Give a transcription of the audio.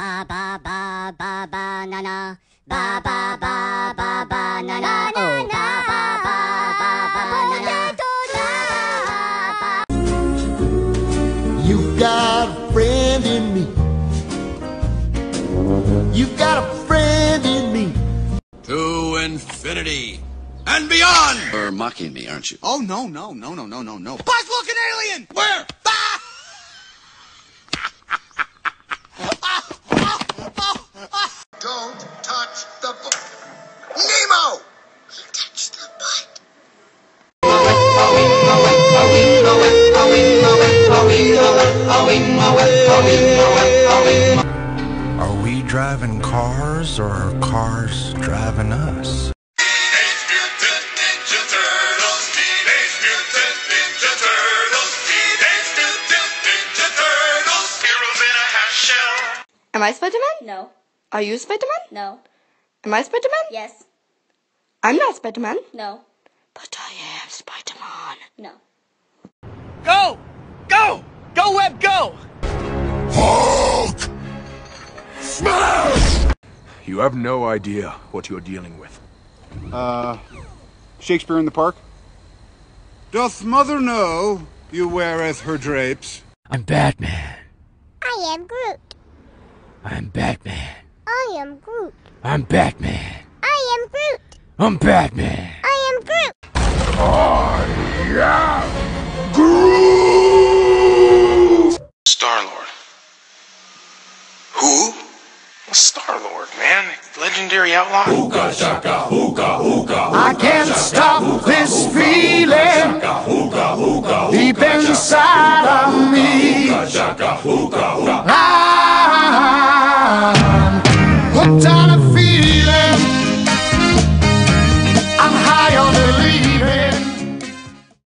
ba ba ba ba banana. Ba ba ba ba banana. Oh, ba ba ba ba banana. You got a friend in me. You got a friend in me. To infinity and beyond! You're mocking me, aren't you? Oh, no. Buzz-looking alien! Where? Don't touch the Nemo! He touched the butt. Are we driving cars or are cars driving us? Teenage Mutant Ninja Turtles, Teenage Mutant Ninja Turtles, Teenage Mutant Ninja Turtles, heroes in a half shell. Am I Spider-Man? No. Are you Spider-Man? No. Am I Spider-Man? Yes. I'm not Spider-Man. No. But I am Spider-Man. No. Go! Go! Go, Web, go! Hulk! Smash! You have no idea what you're dealing with. Shakespeare in the Park? Doth mother know you weareth her drapes? I'm Batman. I am Groot. I'm Batman. I am Groot. I'm Batman. I am Groot. I'm Batman. I am Groot. Star-Lord. Who? Star-Lord, man. Legendary outlaw. I can't stop this feeling deep inside of me. I'm hooked on a